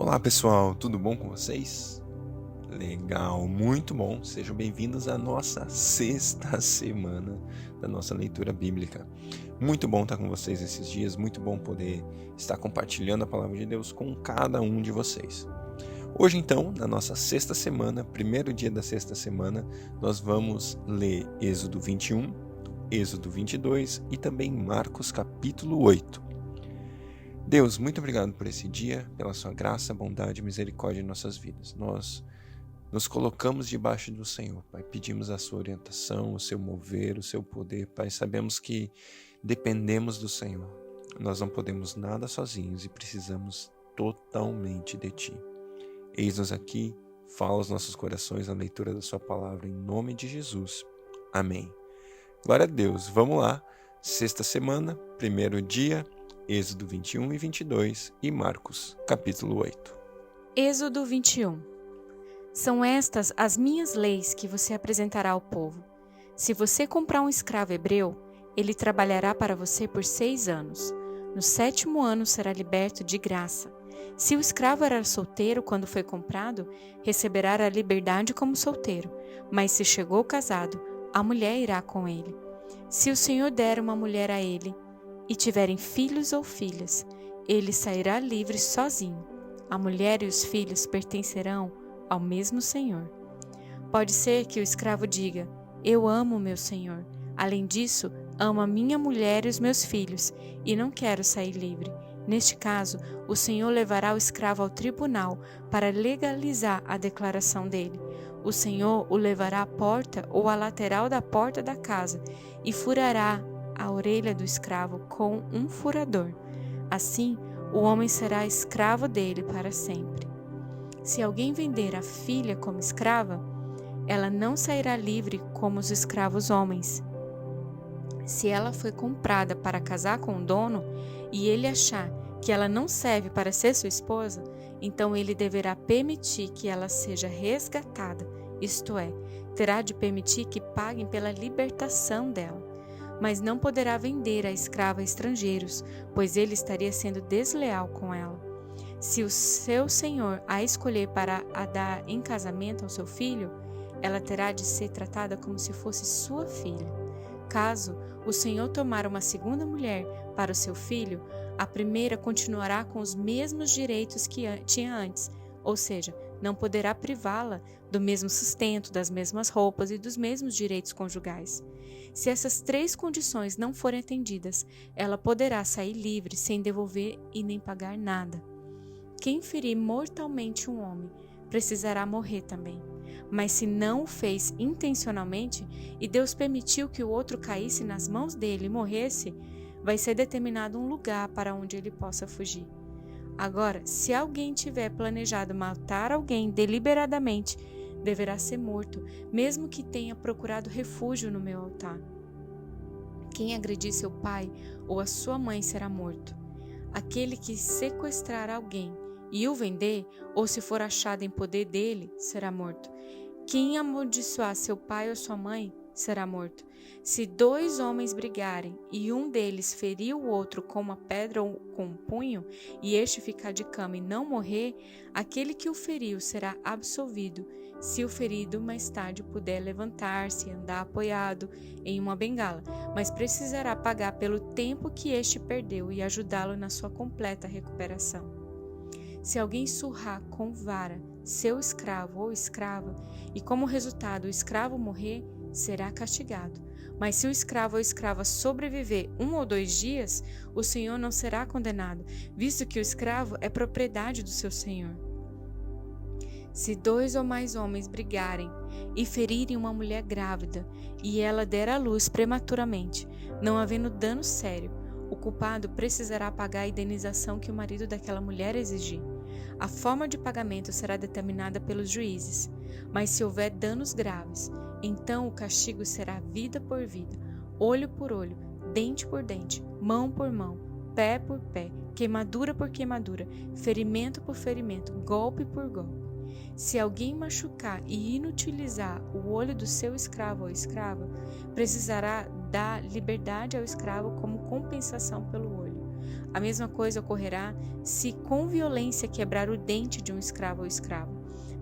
Olá pessoal, tudo bom com vocês? Legal, muito bom. Sejam bem-vindos à nossa sexta semana da nossa leitura bíblica. Muito bom estar com vocês esses dias, muito bom poder estar compartilhando a palavra de Deus com cada um de vocês. Hoje então, na nossa sexta semana, primeiro dia da sexta semana, nós vamos ler Êxodo 21, Êxodo 22 e também Marcos capítulo 8. Deus, muito obrigado por esse dia, pela sua graça, bondade e misericórdia em nossas vidas. Nós nos colocamos debaixo do Senhor, Pai. Pedimos a sua orientação, o seu mover, o seu poder, Pai. Sabemos que dependemos do Senhor. Nós não podemos nada sozinhos e precisamos totalmente de Ti. Eis-nos aqui, fala aos nossos corações na leitura da sua palavra, em nome de Jesus. Amém. Glória a Deus. Vamos lá. Sexta semana, primeiro dia, Êxodo 21 e 22 e Marcos, capítulo 8. Êxodo 21. São estas as minhas leis que você apresentará ao povo. Se você comprar um escravo hebreu, ele trabalhará para você por 6 anos. No 7º ano será liberto de graça. Se o escravo era solteiro quando foi comprado, receberá a liberdade como solteiro. Mas se chegou casado, a mulher irá com ele. Se o Senhor der uma mulher a ele, e tiverem filhos ou filhas, ele sairá livre sozinho. A mulher e os filhos pertencerão ao mesmo Senhor. Pode ser que o escravo diga: eu amo meu Senhor. Além disso, amo a minha mulher e os meus filhos, e não quero sair livre. Neste caso, o Senhor levará o escravo ao tribunal para legalizar a declaração dele. O Senhor o levará à porta ou à lateral da porta da casa e furará a orelha do escravo com um furador. Assim, o homem será escravo dele para sempre. Se alguém vender a filha como escrava, ela não sairá livre como os escravos homens. Se ela foi comprada para casar com o dono e ele achar que ela não serve para ser sua esposa, então ele deverá permitir que ela seja resgatada, isto é, terá de permitir que paguem pela libertação dela. Mas não poderá vender a escrava a estrangeiros, pois ele estaria sendo desleal com ela. Se o seu senhor a escolher para a dar em casamento ao seu filho, ela terá de ser tratada como se fosse sua filha. Caso o senhor tomar uma segunda mulher para o seu filho, a primeira continuará com os mesmos direitos que tinha antes, ou seja, não poderá privá-la do mesmo sustento, das mesmas roupas e dos mesmos direitos conjugais. Se essas 3 condições não forem atendidas, ela poderá sair livre sem devolver e nem pagar nada. Quem ferir mortalmente um homem precisará morrer também. Mas se não o fez intencionalmente e Deus permitiu que o outro caísse nas mãos dele e morresse, vai ser determinado um lugar para onde ele possa fugir. Agora, se alguém tiver planejado matar alguém deliberadamente, deverá ser morto, mesmo que tenha procurado refúgio no meu altar. Quem agredir seu pai ou a sua mãe será morto. Aquele que sequestrar alguém e o vender, ou se for achado em poder dele, será morto. Quem amaldiçoar seu pai ou sua mãe será morto. Se 2 homens brigarem e um deles ferir o outro com uma pedra ou com um punho, e este ficar de cama e não morrer, aquele que o feriu será absolvido, se o ferido mais tarde puder levantar-se e andar apoiado em uma bengala, mas precisará pagar pelo tempo que este perdeu e ajudá-lo na sua completa recuperação. Se alguém surrar com vara seu escravo ou escrava, e como resultado o escravo morrer, será castigado. Mas se o escravo ou escrava sobreviver 1 ou 2 dias, o senhor não será condenado, visto que o escravo é propriedade do seu senhor. Se 2 ou mais homens brigarem e ferirem uma mulher grávida, e ela der à luz prematuramente, não havendo dano sério, o culpado precisará pagar a indenização que o marido daquela mulher exigir. A forma de pagamento será determinada pelos juízes, mas se houver danos graves, então o castigo será vida por vida, olho por olho, dente por dente, mão por mão, pé por pé, queimadura por queimadura, ferimento por ferimento, golpe por golpe. Se alguém machucar e inutilizar o olho do seu escravo ou escrava, precisará dar liberdade ao escravo como compensação pelo olho. A mesma coisa ocorrerá se com violência quebrar o dente de um escravo ou escrava.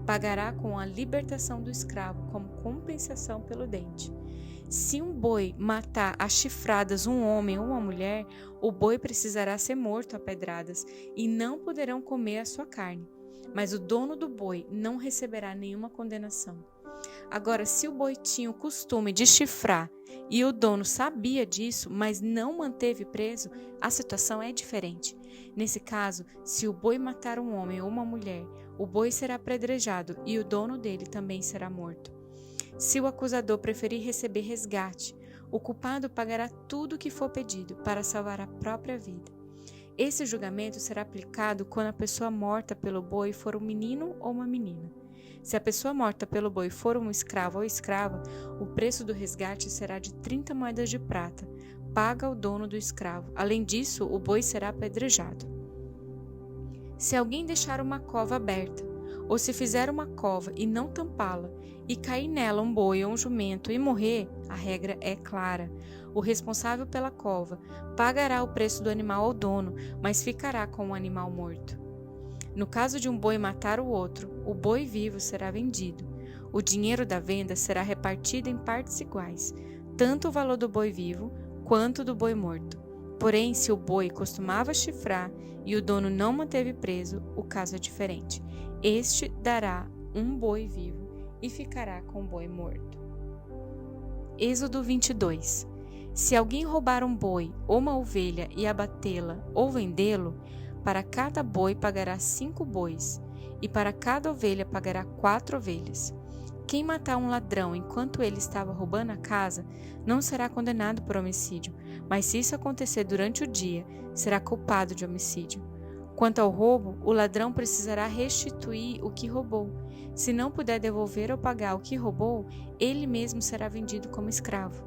Pagará com a libertação do escravo como compensação pelo dente. Se um boi matar a chifradas um homem ou uma mulher, o boi precisará ser morto a pedradas e não poderão comer a sua carne. Mas o dono do boi não receberá nenhuma condenação. Agora, se o boi tinha o costume de chifrar e o dono sabia disso, mas não manteve preso, a situação é diferente. Nesse caso, se o boi matar um homem ou uma mulher, o boi será apedrejado e o dono dele também será morto. Se o acusador preferir receber resgate, o culpado pagará tudo o que for pedido para salvar a própria vida. Esse julgamento será aplicado quando a pessoa morta pelo boi for um menino ou uma menina. Se a pessoa morta pelo boi for um escravo ou escrava, o preço do resgate será de 30 moedas de prata, paga ao dono do escravo. Além disso, o boi será apedrejado. Se alguém deixar uma cova aberta, ou se fizer uma cova e não tampá-la, e cair nela um boi ou um jumento e morrer, a regra é clara. O responsável pela cova pagará o preço do animal ao dono, mas ficará com o animal morto. No caso de um boi matar o outro, o boi vivo será vendido. O dinheiro da venda será repartido em partes iguais, tanto o valor do boi vivo quanto do boi morto. Porém, se o boi costumava chifrar e o dono não manteve preso, o caso é diferente. Este dará um boi vivo e ficará com o boi morto. Êxodo 22. Se alguém roubar um boi ou uma ovelha e abatê-la ou vendê-lo, para cada boi pagará 5 bois, e para cada ovelha pagará 4 ovelhas. Quem matar um ladrão enquanto ele estava roubando a casa, não será condenado por homicídio, mas se isso acontecer durante o dia, será culpado de homicídio. Quanto ao roubo, o ladrão precisará restituir o que roubou. Se não puder devolver ou pagar o que roubou, ele mesmo será vendido como escravo.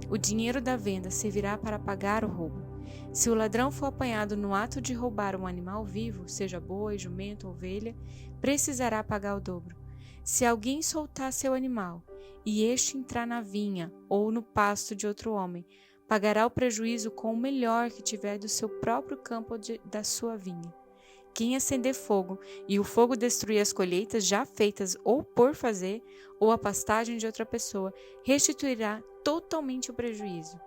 O dinheiro da venda servirá para pagar o roubo. Se o ladrão for apanhado no ato de roubar um animal vivo, seja boi, jumento ou ovelha, precisará pagar o dobro. Se alguém soltar seu animal e este entrar na vinha ou no pasto de outro homem, pagará o prejuízo com o melhor que tiver do seu próprio campo ou da sua vinha. Quem acender fogo e o fogo destruir as colheitas já feitas ou por fazer, ou a pastagem de outra pessoa, restituirá totalmente o prejuízo.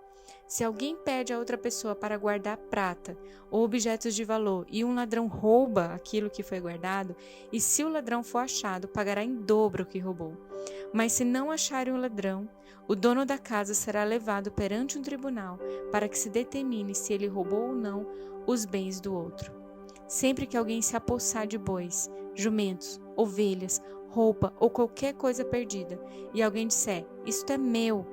Se alguém pede a outra pessoa para guardar prata ou objetos de valor e um ladrão rouba aquilo que foi guardado, e se o ladrão for achado, pagará em dobro o que roubou. Mas se não acharem o ladrão, o dono da casa será levado perante um tribunal para que se determine se ele roubou ou não os bens do outro. Sempre que alguém se apossar de bois, jumentos, ovelhas, roupa ou qualquer coisa perdida, e alguém disser, isto é meu,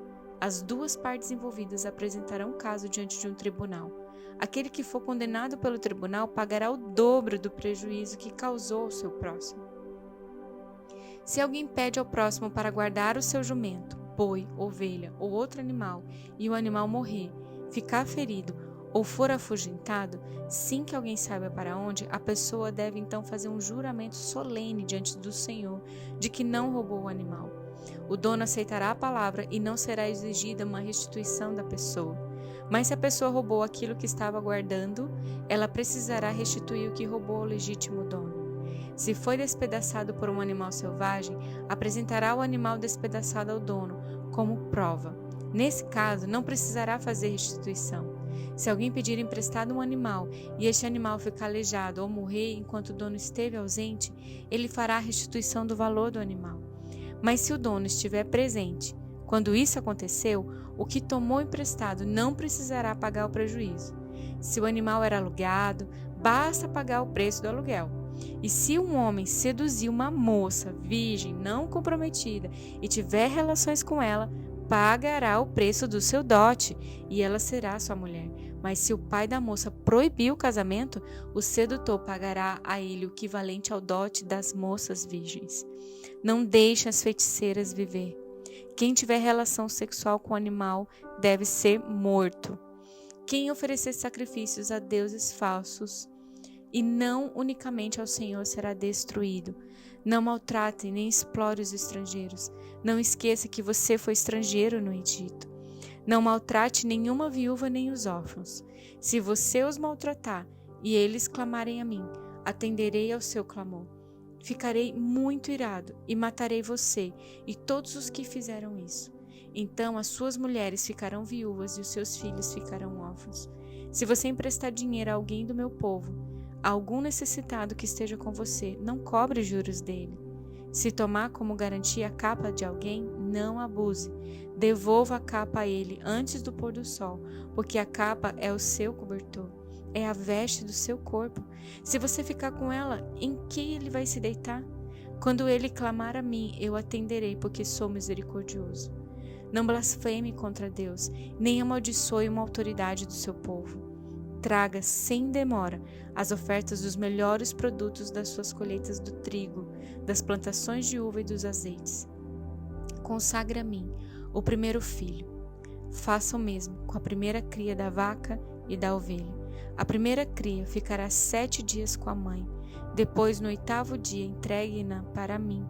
as duas partes envolvidas apresentarão o caso diante de um tribunal. Aquele que for condenado pelo tribunal pagará o dobro do prejuízo que causou ao seu próximo. Se alguém pede ao próximo para guardar o seu jumento, boi, ovelha ou outro animal, e o animal morrer, ficar ferido ou for afugentado, sem que alguém saiba para onde, a pessoa deve então fazer um juramento solene diante do Senhor de que não roubou o animal. O dono aceitará a palavra e não será exigida uma restituição da pessoa. Mas se a pessoa roubou aquilo que estava guardando, ela precisará restituir o que roubou ao legítimo dono. Se foi despedaçado por um animal selvagem, apresentará o animal despedaçado ao dono como prova. Nesse caso, não precisará fazer restituição. Se alguém pedir emprestado um animal e este animal ficar aleijado ou morrer enquanto o dono esteve ausente, ele fará a restituição do valor do animal. Mas se o dono estiver presente, quando isso aconteceu, o que tomou emprestado não precisará pagar o prejuízo. Se o animal era alugado, basta pagar o preço do aluguel. E se um homem seduzir uma moça virgem não comprometida e tiver relações com ela, pagará o preço do seu dote e ela será sua mulher. Mas se o pai da moça proibir o casamento, o sedutor pagará a ele o equivalente ao dote das moças virgens. Não deixe as feiticeiras viver. Quem tiver relação sexual com o animal deve ser morto. Quem oferecer sacrifícios a deuses falsos e não unicamente ao Senhor será destruído. Não maltrate nem explore os estrangeiros. Não esqueça que você foi estrangeiro no Egito. Não maltrate nenhuma viúva nem os órfãos. Se você os maltratar e eles clamarem a mim, atenderei ao seu clamor. Ficarei muito irado e matarei você e todos os que fizeram isso. Então as suas mulheres ficarão viúvas e os seus filhos ficarão órfãos. Se você emprestar dinheiro a alguém do meu povo, a algum necessitado que esteja com você, não cobre juros dele. Se tomar como garantia a capa de alguém, não abuse. Devolva a capa a ele antes do pôr do sol, porque a capa é o seu cobertor, é a veste do seu corpo. Se você ficar com ela, em que ele vai se deitar? Quando ele clamar a mim, eu atenderei, porque sou misericordioso. Não blasfeme contra Deus, nem amaldiçoe uma autoridade do seu povo. Traga sem demora as ofertas dos melhores produtos das suas colheitas do trigo, das plantações de uva e dos azeites. Consagre a mim o primeiro filho. Faça o mesmo com a primeira cria da vaca e da ovelha. A primeira cria ficará 7 dias com a mãe. Depois, no 8º dia, entregue-na para mim.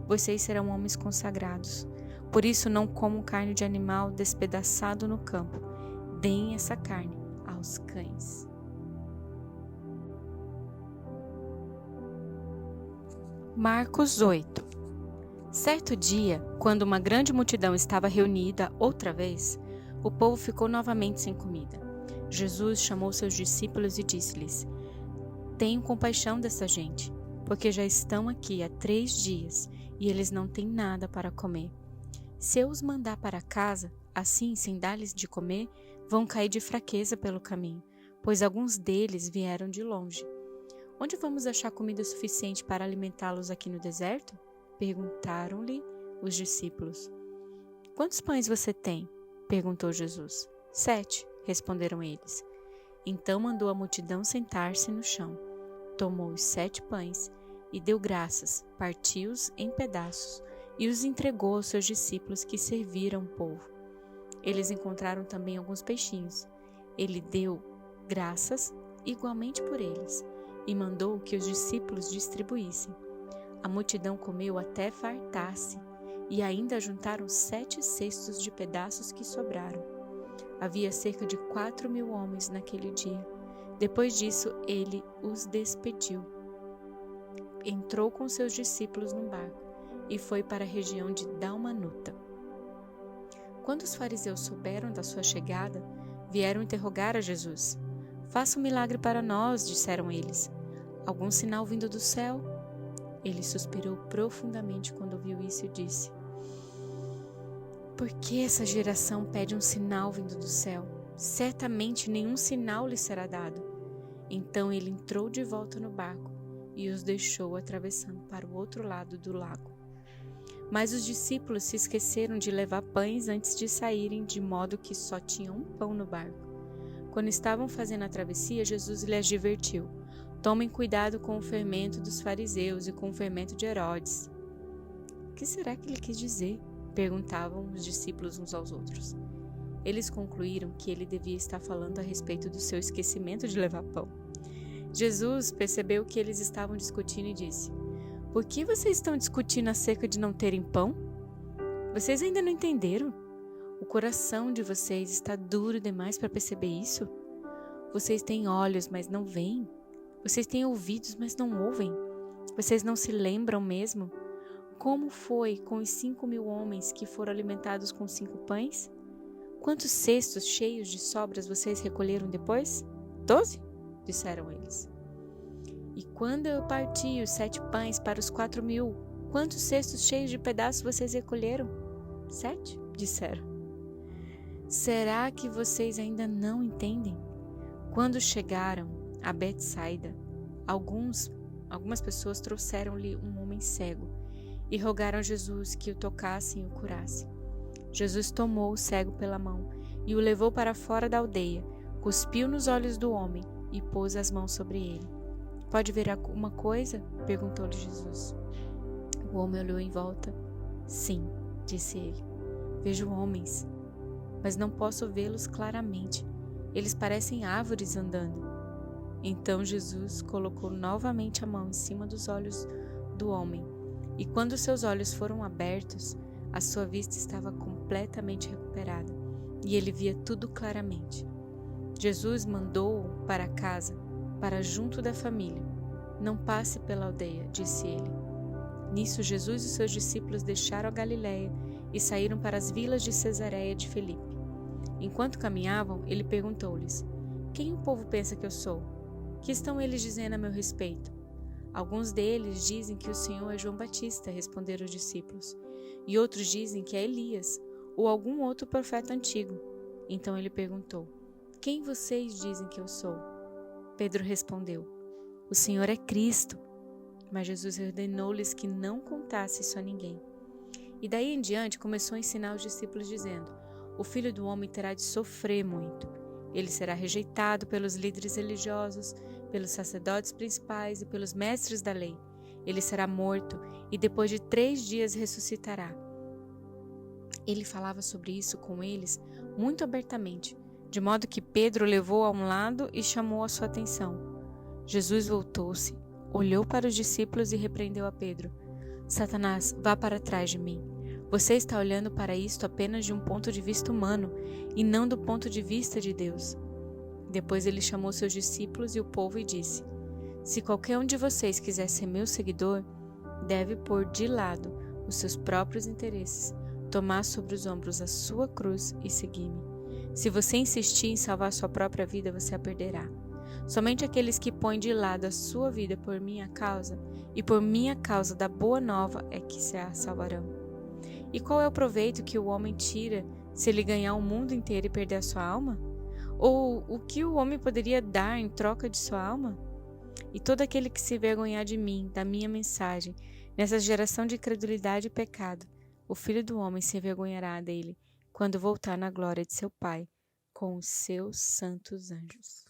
Vocês serão homens consagrados. Por isso, não comam carne de animal despedaçado no campo. Deem essa carne aos cães. Marcos 8. Certo dia, quando uma grande multidão estava reunida outra vez, o povo ficou novamente sem comida. Jesus chamou seus discípulos e disse-lhes: Tenham compaixão dessa gente, porque já estão aqui há 3 dias e eles não têm nada para comer. Se eu os mandar para casa, assim, sem dar-lhes de comer, vão cair de fraqueza pelo caminho, pois alguns deles vieram de longe. Onde vamos achar comida suficiente para alimentá-los aqui no deserto? Perguntaram-lhe os discípulos. Quantos pães você tem? Perguntou Jesus. 7, responderam eles. Então mandou a multidão sentar-se no chão. Tomou os 7 pães e deu graças, partiu-os em pedaços e os entregou aos seus discípulos que serviram o povo. Eles encontraram também alguns peixinhos. Ele deu graças igualmente por eles e mandou que os discípulos distribuíssem. A multidão comeu até fartar-se e ainda juntaram 7 cestos de pedaços que sobraram. Havia cerca de 4.000 homens naquele dia. Depois disso, ele os despediu. Entrou com seus discípulos no barco e foi para a região de Dalmanuta. Quando os fariseus souberam da sua chegada, vieram interrogar a Jesus. Faça um milagre para nós, disseram eles. Algum sinal vindo do céu? Ele suspirou profundamente quando viu isso e disse: Por que essa geração pede um sinal vindo do céu? Certamente nenhum sinal lhe será dado. Então ele entrou de volta no barco e os deixou atravessando para o outro lado do lago. Mas os discípulos se esqueceram de levar pães antes de saírem, de modo que só tinham um pão no barco. Quando estavam fazendo a travessia, Jesus lhes advertiu: Tomem cuidado com o fermento dos fariseus e com o fermento de Herodes. O que será que ele quis dizer? Perguntavam os discípulos uns aos outros. Eles concluíram que ele devia estar falando a respeito do seu esquecimento de levar pão. Jesus percebeu que eles estavam discutindo e disse: Por que vocês estão discutindo acerca de não terem pão? Vocês ainda não entenderam? O coração de vocês está duro demais para perceber isso? Vocês têm olhos, mas não veem. Vocês têm ouvidos, mas não ouvem. Vocês não se lembram mesmo? Como foi com os 5.000 homens que foram alimentados com 5 pães? Quantos cestos cheios de sobras vocês recolheram depois? 12? Disseram eles. E quando eu parti os 7 pães para os 4.000, quantos cestos cheios de pedaços vocês recolheram? 7? Disseram. Será que vocês ainda não entendem? Quando chegaram a Betsaida, algumas pessoas trouxeram-lhe um homem cego e rogaram a Jesus que o tocassem e o curassem. Jesus tomou o cego pela mão e o levou para fora da aldeia, cuspiu nos olhos do homem e pôs as mãos sobre ele. Pode ver alguma coisa? Perguntou-lhe Jesus. O homem olhou em volta. Sim, disse ele. Vejo homens, mas não posso vê-los claramente. Eles parecem árvores andando. Então Jesus colocou novamente a mão em cima dos olhos do homem, e quando seus olhos foram abertos, a sua vista estava completamente recuperada, e ele via tudo claramente. Jesus mandou-o para casa, para junto da família. Não passe pela aldeia, disse ele. Nisso, Jesus e seus discípulos deixaram a Galiléia e saíram para as vilas de Cesareia de Filipe. Enquanto caminhavam, ele perguntou-lhes: Quem o povo pensa que eu sou? Que estão eles dizendo a meu respeito? Alguns deles dizem que o Senhor é João Batista, responderam os discípulos. E outros dizem que é Elias, ou algum outro profeta antigo. Então ele perguntou: Quem vocês dizem que eu sou? Pedro respondeu: O Senhor é Cristo. Mas Jesus ordenou-lhes que não contasse isso a ninguém. E daí em diante começou a ensinar os discípulos dizendo: O Filho do Homem terá de sofrer muito. Ele será rejeitado pelos líderes religiosos, pelos sacerdotes principais e pelos mestres da lei. Ele será morto e depois de 3 dias ressuscitará. Ele falava sobre isso com eles muito abertamente, de modo que Pedro o levou a um lado e chamou a sua atenção. Jesus voltou-se, olhou para os discípulos e repreendeu a Pedro: Satanás, vá para trás de mim. Você está olhando para isto apenas de um ponto de vista humano e não do ponto de vista de Deus. Depois ele chamou seus discípulos e o povo e disse: Se qualquer um de vocês quiser ser meu seguidor, deve pôr de lado os seus próprios interesses, tomar sobre os ombros a sua cruz e seguir-me. Se você insistir em salvar sua própria vida, você a perderá. Somente aqueles que põem de lado a sua vida por minha causa e por minha causa da boa nova é que se a salvarão. E qual é o proveito que o homem tira se ele ganhar o mundo inteiro e perder a sua alma? Ou o que o homem poderia dar em troca de sua alma? E todo aquele que se envergonhar de mim, da minha mensagem, nessa geração de incredulidade e pecado, o Filho do Homem se envergonhará dele, quando voltar na glória de seu Pai, com os seus santos anjos.